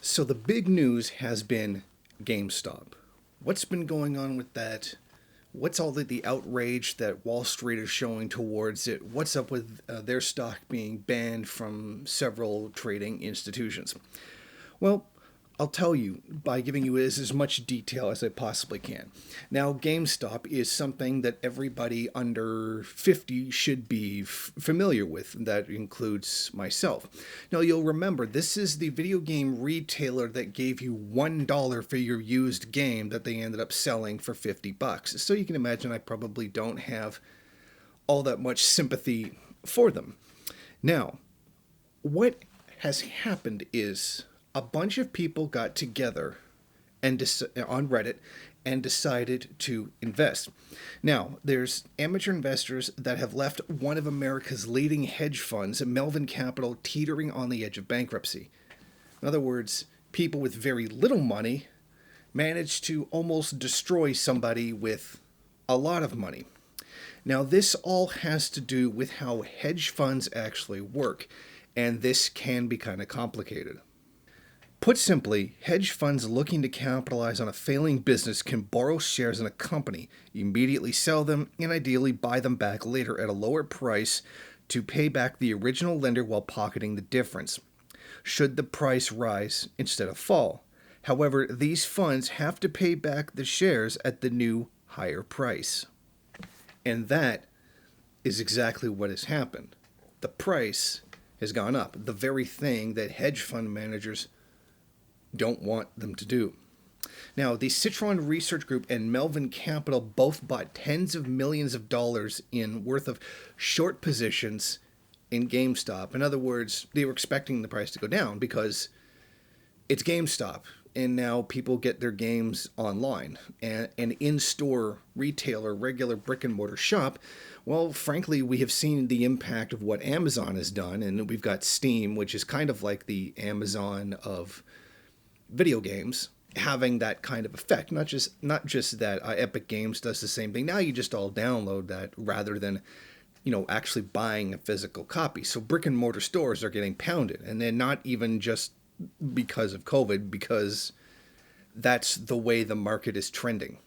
So the big news has been GameStop. What's been going on with that? What's all the outrage that Wall Street is showing towards it? What's up with their stock being banned from several trading institutions? Well, I'll tell you by giving you as much detail as I possibly can. Now, GameStop is something that everybody under 50 should be familiar with. That includes myself. Now, you'll remember this is the video game retailer that gave you $1 for your used game that they ended up selling for $50. So you can imagine I probably don't have all that much sympathy for them. Now, what has happened is a bunch of people got together and on Reddit and decided to invest. Now, there's amateur investors that have left one of America's leading hedge funds, Melvin Capital, teetering on the edge of bankruptcy. In other words, people with very little money managed to almost destroy somebody with a lot of money. Now, this all has to do with how hedge funds actually work, and this can be kind of complicated. Put simply, hedge funds looking to capitalize on a failing business can borrow shares in a company, immediately sell them, and ideally buy them back later at a lower price to pay back the original lender while pocketing the difference, should the price rise instead of fall. However, these funds have to pay back the shares at the new higher price. And that is exactly what has happened. The price has gone up, the very thing that hedge fund managers don't want them to do. Now, the Citron Research Group and Melvin Capital both bought tens of millions of dollars in worth of short positions in GameStop. In other words, they were expecting the price to go down because it's GameStop, and now people get their games online. And an in-store retailer, regular brick-and-mortar shop, well, frankly, we have seen the impact of what Amazon has done, and we've got Steam, which is kind of like the Amazon of video games, having that kind of effect. Not just that Epic Games does the same thing. Now you just all download that rather than, actually buying a physical copy. So brick and mortar stores are getting pounded, and then not even just because of COVID, because that's the way the market is trending.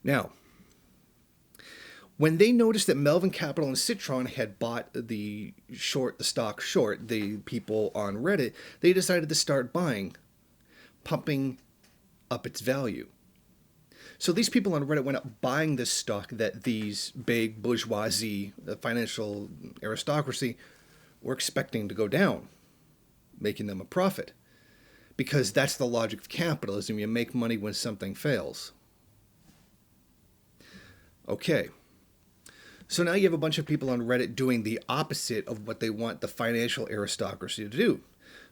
Now, when they noticed that Melvin Capital and Citron had bought the stock short, the people on Reddit, they decided to start buying, pumping up its value. So these people on Reddit went up buying this stock that these big bourgeoisie, the financial aristocracy, were expecting to go down, making them a profit. Because that's the logic of capitalism. You make money when something fails. Okay. So now you have a bunch of people on Reddit doing the opposite of what they want the financial aristocracy to do.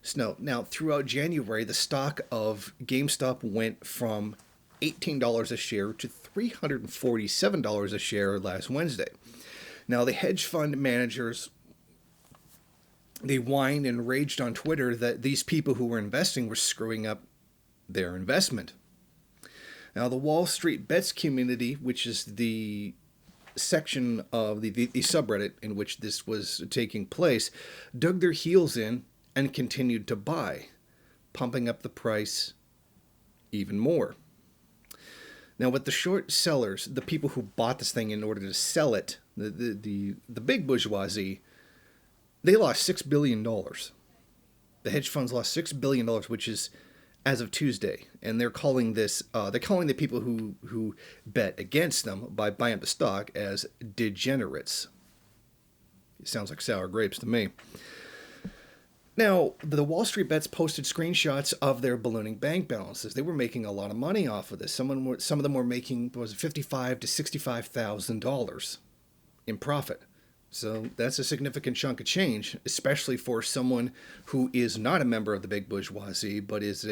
So now throughout January, the stock of GameStop went from $18 a share to $347 a share last Wednesday. Now the hedge fund managers, they whined and raged on Twitter that these people who were investing were screwing up their investment. Now the Wall Street Bets community, which is the section of the subreddit in which this was taking place, dug their heels in and continued to buy, pumping up the price even more. Now, with the short sellers, the people who bought this thing in order to sell it, the big bourgeoisie, they lost $6 billion. The hedge funds lost $6 billion, which is as of Tuesday, and they're calling the people who bet against them by buying up the stock as degenerates. It sounds like sour grapes to me. Now, the Wall Street Bets posted screenshots of their ballooning bank balances. They were making a lot of money off of this. Some of them were making $55,000 to $65,000 in profit. So that's a significant chunk of change, especially for someone who is not a member of the big bourgeoisie, but is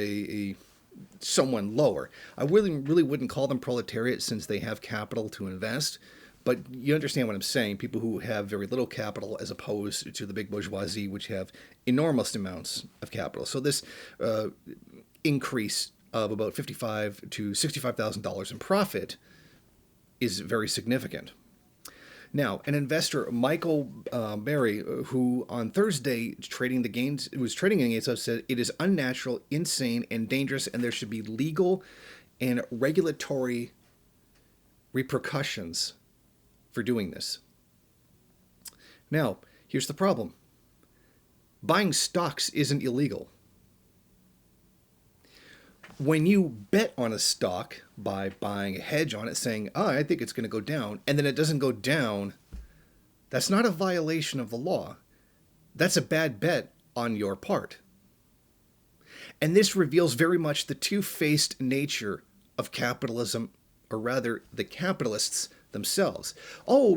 someone lower. I really wouldn't call them proletariat since they have capital to invest, but you understand what I'm saying. People who have very little capital as opposed to the big bourgeoisie, which have enormous amounts of capital. So this increase of about $55,000 to $65,000 in profit is very significant. Now, an investor, Michael Berry, who on Thursday was trading in GameStop, said it is unnatural, insane, and dangerous, and there should be legal and regulatory repercussions for doing this. Now, here's the problem. Buying stocks isn't illegal. When you bet on a stock by buying a hedge on it, saying, oh, I think it's going to go down, and then it doesn't go down, that's not a violation of the law. That's a bad bet on your part. And this reveals very much the two-faced nature of capitalism, or rather, the capitalists themselves. Oh,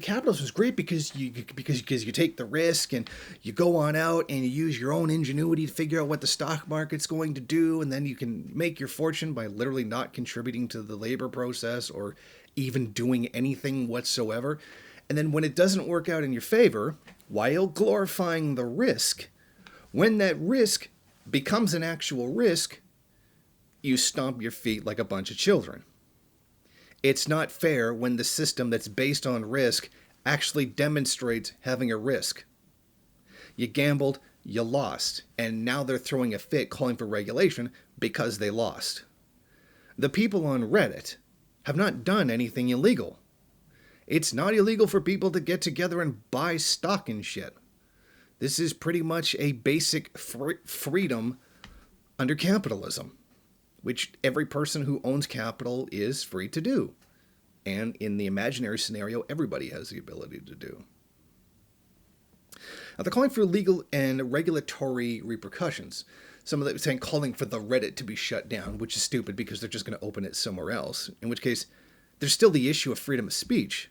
capitalism is great because you take the risk and you go on out and you use your own ingenuity to figure out what the stock market's going to do, and then you can make your fortune by literally not contributing to the labor process or even doing anything whatsoever. And then when it doesn't work out in your favor, while glorifying the risk, when that risk becomes an actual risk, you stomp your feet like a bunch of children. It's not fair when the system that's based on risk actually demonstrates having a risk. You gambled, you lost, and now they're throwing a fit calling for regulation because they lost. The people on Reddit have not done anything illegal. It's not illegal for people to get together and buy stock and shit. This is pretty much a basic freedom under capitalism, which every person who owns capital is free to do. And in the imaginary scenario, everybody has the ability to do. Now, they're calling for legal and regulatory repercussions. Some of them saying calling for the Reddit to be shut down, which is stupid because they're just going to open it somewhere else. In which case, there's still the issue of freedom of speech.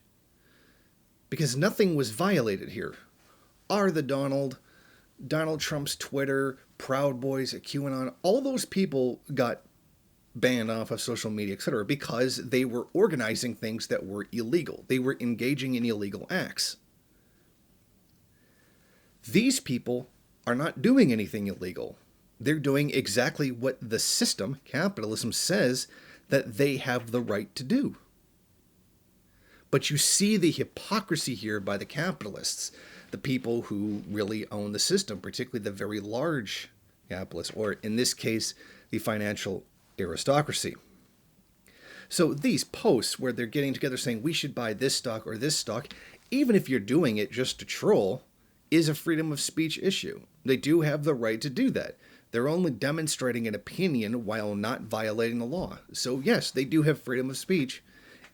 Because nothing was violated here. Are the Donald Trump's Twitter, Proud Boys, QAnon, all those people got banned off of social media, etc., because they were organizing things that were illegal. They were engaging in illegal acts. These people are not doing anything illegal. They're doing exactly what the system, capitalism, says that they have the right to do. But you see the hypocrisy here by the capitalists, the people who really own the system, particularly the very large capitalists, or in this case, the financial aristocracy. So these posts where they're getting together saying we should buy this stock or this stock, even if you're doing it just to troll, is a freedom of speech issue. They do have the right to do that. They're only demonstrating an opinion while not violating the law. So yes, they do have freedom of speech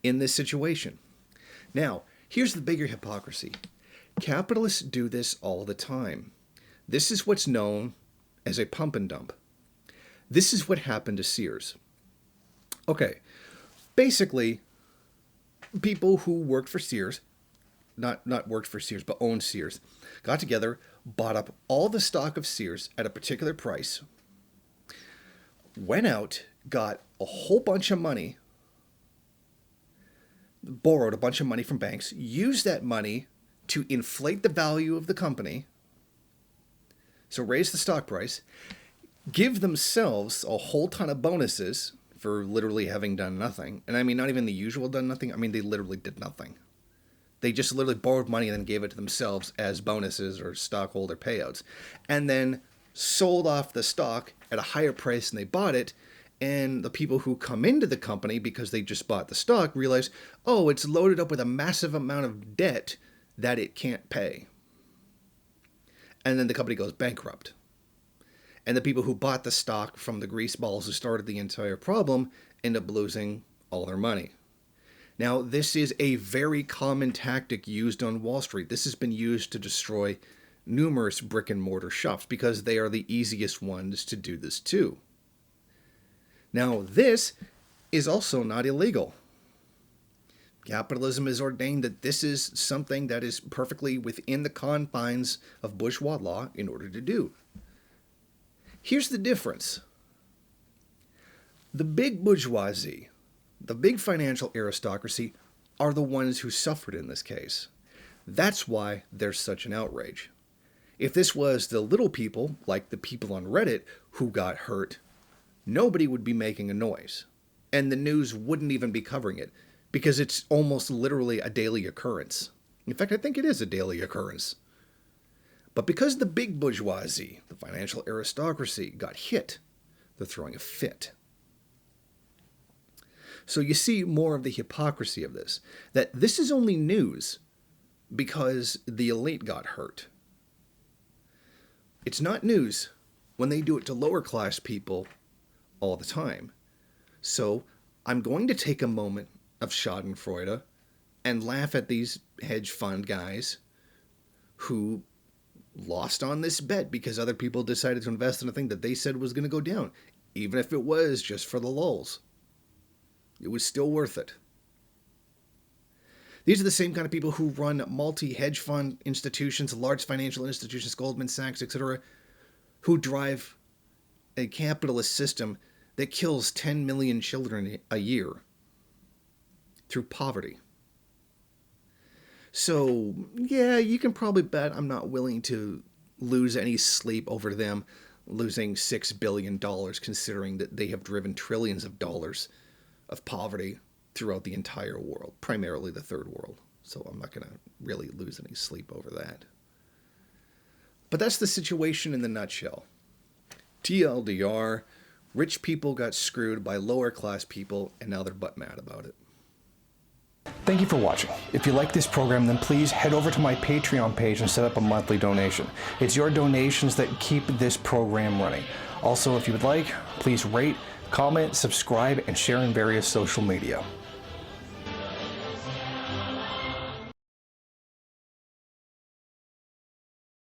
in this situation. Now, here's the bigger hypocrisy. Capitalists do this all the time. This is what's known as a pump and dump. This is what happened to Sears. Okay, basically, people who worked for Sears, not worked for Sears, but owned Sears, got together, bought up all the stock of Sears at a particular price, went out, got a whole bunch of money, borrowed a bunch of money from banks, used that money to inflate the value of the company, so raise the stock price, give themselves a whole ton of bonuses for literally having done nothing. And I mean, not even the usual done nothing. I mean, they literally did nothing. They just literally borrowed money and then gave it to themselves as bonuses or stockholder payouts. And then sold off the stock at a higher price than they bought it. And the people who come into the company because they just bought the stock realize, oh, it's loaded up with a massive amount of debt that it can't pay. And then the company goes bankrupt. And the people who bought the stock from the greaseballs who started the entire problem end up losing all their money. Now, this is a very common tactic used on Wall Street. This has been used to destroy numerous brick and mortar shops because they are the easiest ones to do this to. Now, this is also not illegal. Capitalism has ordained that this is something that is perfectly within the confines of bourgeois law in order to do. Here's the difference. The big bourgeoisie, the big financial aristocracy, are the ones who suffered in this case. That's why there's such an outrage. If this was the little people, like the people on Reddit, who got hurt, nobody would be making a noise. And the news wouldn't even be covering it, because it's almost literally a daily occurrence. In fact, I think it is a daily occurrence. But because the big bourgeoisie, the financial aristocracy, got hit, they're throwing a fit. So you see more of the hypocrisy of this, that this is only news because the elite got hurt. It's not news when they do it to lower class people all the time. So I'm going to take a moment of schadenfreude and laugh at these hedge fund guys who lost on this bet because other people decided to invest in a thing that they said was going to go down. Even if it was just for the lulz, it was still worth it. These are the same kind of people who run multi-hedge fund institutions, large financial institutions, Goldman Sachs, etc., who drive a capitalist system that kills 10 million children a year through poverty. So, yeah, you can probably bet I'm not willing to lose any sleep over them losing $6 billion, considering that they have driven trillions of dollars of poverty throughout the entire world, primarily the third world. So I'm not going to really lose any sleep over that. But that's the situation in the nutshell. TLDR, rich people got screwed by lower class people, and now they're butt mad about it. Thank you for watching. If you like this program, then please head over to my Patreon page and set up a monthly donation. It's your donations that keep this program running. Also, if you would like, please rate, comment, subscribe, and share in various social media.